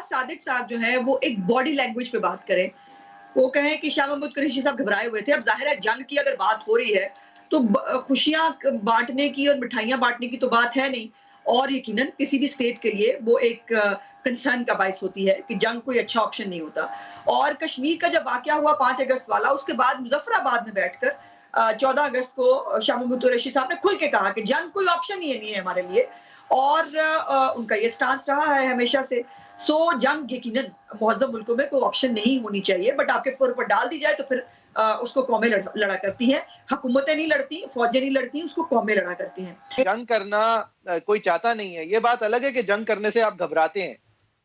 सादिक साहब जो है वो एक बॉडी लैंग्वेज पे बात करें। वो कहें कि शाह महमूद कुरैशी साहब घबराए हुए थे। अब ज़ाहिर है जंग की अगर बात हो रही है, तो खुशियाँ बाँटने की और मिठाइयाँ बाँटने की तो बात है नहीं। और यकीनन किसी भी स्टेट के लिए वो एक कंसर्न का बायस होती है कि जंग कोई अच्छा ऑप्शन नहीं होता। और कश्मीर का जब वाक़या हुआ 5 अगस्त वाला, उसके बाद मुज़फ़्फ़राबाद में बैठकर 14 अगस्त को शाह महमूद कुरैशी साहब ने खुल के कहा कि जंग कोई ऑप्शन ही नहीं है हमारे लिए। और उनका ये स्टांस रहा है हमेशा से। जंग यकीनन मुअज़्ज़म मुल्कों में कोई ऑप्शन नहीं होनी चाहिए, बट आपके ऊपर डाल दी जाए तो फिर उसको कौमें लड़ा करती हैं। हुकूमतें नहीं लड़ती, फौजें नहीं लड़ती, उसको कौमें लड़ा करती हैं। जंग करना कोई चाहता नहीं है। ये बात अलग है कि जंग करने से आप घबराते हैं।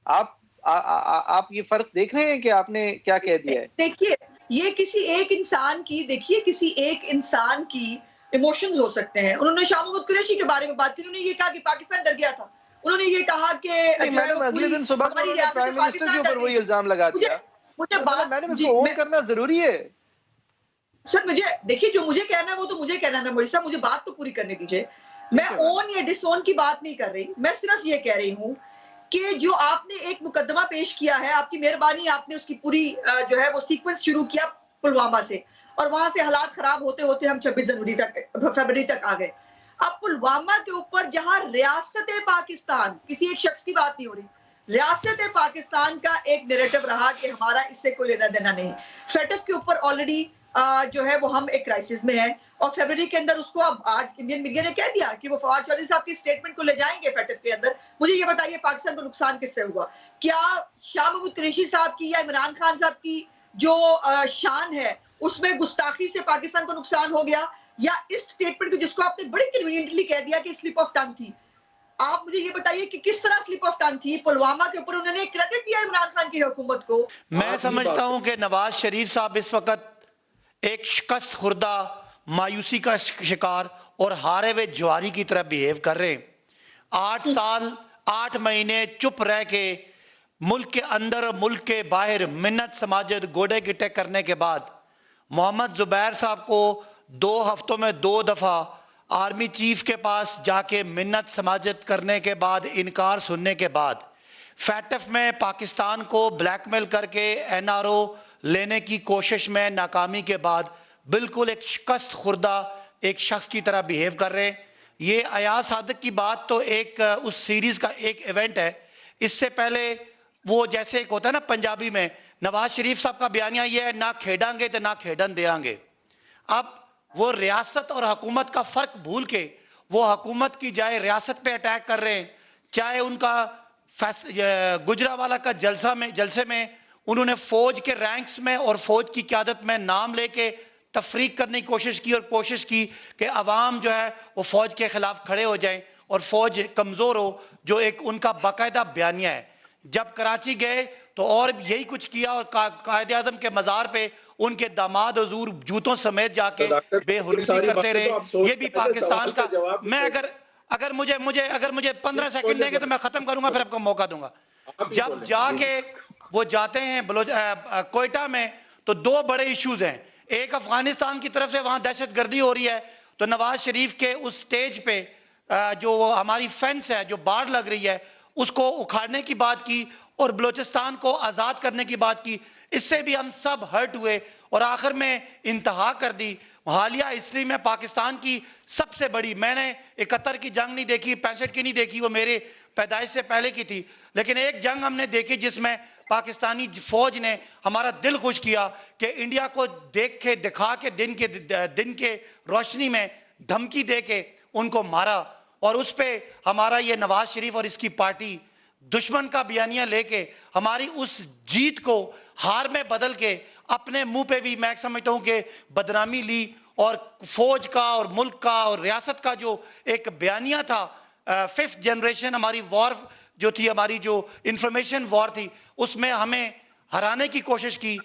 आप आप ये फ़र्क देख रहे हैं कि आपने क्या कह दिया है? देखिए, ये किसी एक इंसान की इमोशंस हो सकते हैं। उन्होंने शाह महमूद कुरैशी के बारे में बात की, उन्होंने ये कहा कि पाकिस्तान डर गया था। उन्होंने ये कहा कि नहीं जो है वो मैडम, अगले पूरी दिन सुबह को हमारी उन्होंने रियासत प्राइम मिनिस्टर के पाकिस्तान ऊपर डर गई वही थी। इल्ज़ाम लगा मुझे दिया। मुझे तो मतलब बात मैडम जी, इसको ओन मैं करना ज़रूरी है। सर मुझे देखिए जो मुझे कहना है वो तो मुझे कहना है ना मोदी साहब, मुझे बात तो पूरी करने दीजिए। मैं ठीक है मैडम। ओन या डिसओन की बात नहीं कर रही। मैं सिर्फ ये कह रही हूँ कि जो आपने एक मुकदमा पेश किया है, आपकी मेहरबानी आपने उसकी पूरी जो है वो सीक्वेंस शुरू किया पुलवामा से, और वहाँ से हालात खराब होते-होते हम 26 जनवरी तक फरवरी तक आ गए। अब पुलवामा के ऊपर जहाँ रियासत-ए-पाकिस्तान, किसी एक शख्स की बात नहीं हो रही, रियासत-ए-पाकिस्तान का एक नैरेटिव रहा कि हमारा इससे कोई लेना-देना नहीं। फेटफ के ऊपर ऑलरेडी जो है वो हम एक क्राइसिस में हैं, और फरवरी के अंदर उसको अब आज इंडियन मीडिया ने कह दिया कि वो फवाद चौधरी साहब की स्टेटमेंट को ले जाएँगे फेटफ के अंदर। मुझे ये बताइए पाकिस्तान को नुकसान किससे हुआ? क्या शाह महमूद कुरैशी साहब की या इमरान खान साहब की जो शान है, उसमें गुस्ताखी से पाकिस्तान को नुकसान हो गया, या इस स्टेटमेंट को जिसको आपने बड़ी कन्वीनिएंटली कह दिया कि स्लिप ऑफ टंग थी? आप मुझे ये बताइए कि किस तरह स्लिप ऑफ टंग थी? पुलवामा के ऊपर उन्होंने क्रेडिट दिया इमरान खान की हुकूमत को। मैं समझता हूं कि नवाज शरीफ साहब इस वक्त एक शिकस्त खुर्दा, मायूसी का शिकार और हारे हुए ज्वारी की तरह बिहेव कर रहे हैं। 8 साल 8 महीने चुप रह के मुल्क के अंदर और मुल्क के बाहर मिन्नत समाजत गोडे गिटे करने के बाद मोहम्मद जुबैर साहब को 2 हफ्तों में 2 दफ़ा आर्मी चीफ के पास जाके मिन्नत समाजत करने के बाद, इनकार सुनने के बाद, फैटफ में पाकिस्तान को ब्लैकमेल करके एनआरओ लेने की कोशिश में नाकामी के बाद बिल्कुल एक शिकस्त खुर्दा एक शख्स की तरह बिहेव कर रहे हैं। ये अयाज सादिक की बात तो एक उस सीरीज़ का एक इवेंट है। इससे पहले वो जैसे एक होता है ना पंजाबी में, नवाज शरीफ साहब का बयानिया ये है, ना खेडांगे तो ना खेडन देंगे। अब वो रियासत और हुकूमत का फ़र्क भूल के वो हुकूमत की जाए रियासत पे अटैक कर रहे हैं। चाहे उनका गुजरावाला का जलसे में उन्होंने फ़ौज के रैंक्स में और फ़ौज की क़यादत में नाम लेके तफरीक करने की कोशिश की, और कोशिश की कि अवाम जो है वो फ़ौज के ख़िलाफ़ खड़े हो जाएं और फ़ौज कमज़ोर हो, जो एक उनका बाकायदा बयानिया है। जब कराची गए तो और यही कुछ किया, और कायदे आज़म के मज़ार पे उनके दामाद हुज़ूर जूतों समेत जाके बेहुरमती करते रहे। ये भी पाकिस्तान का, मैं अगर मुझे 15 सेकंड देंगे तो मैं ख़त्म करूँगा, फिर आपको मौका दूँगा। जब जाके वो जाते हैं कोयटा में, तो 2 बड़े इश्यूज़ हैं। एक, अफ़गानिस्तान की तरफ से वहाँ दहशतगर्दी हो रही है, तो नवाज शरीफ के उस स्टेज पे जो हमारी फेंस है, जो बाड़ लग रही है, उसको उखाड़ने की बात की और बलूचिस्तान को आज़ाद करने की बात की। इससे भी हम सब हर्ट हुए और आखिर में इंतहा कर दी। हालिया हिस्ट्री में पाकिस्तान की सबसे बड़ी, मैंने 71 की जंग नहीं देखी, 65 की नहीं देखी, वो मेरे पैदाइश से पहले की थी, लेकिन एक जंग हमने देखी जिसमें पाकिस्तानी फौज ने हमारा दिल खुश किया कि इंडिया को देख के दिखा के दिन के रोशनी में धमकी दे के उनको मारा। और उस पे हमारा ये नवाज शरीफ और इसकी पार्टी दुश्मन का बयानिया लेके हमारी उस जीत को हार में बदल के अपने मुंह पे भी मैं समझता हूं कि बदनामी ली, और फौज का और मुल्क का और रियासत का जो एक बयानिया था, 5th जनरेशन हमारी वॉर जो थी, हमारी जो इंफॉर्मेशन वॉर थी, उसमें हमें हराने की कोशिश की।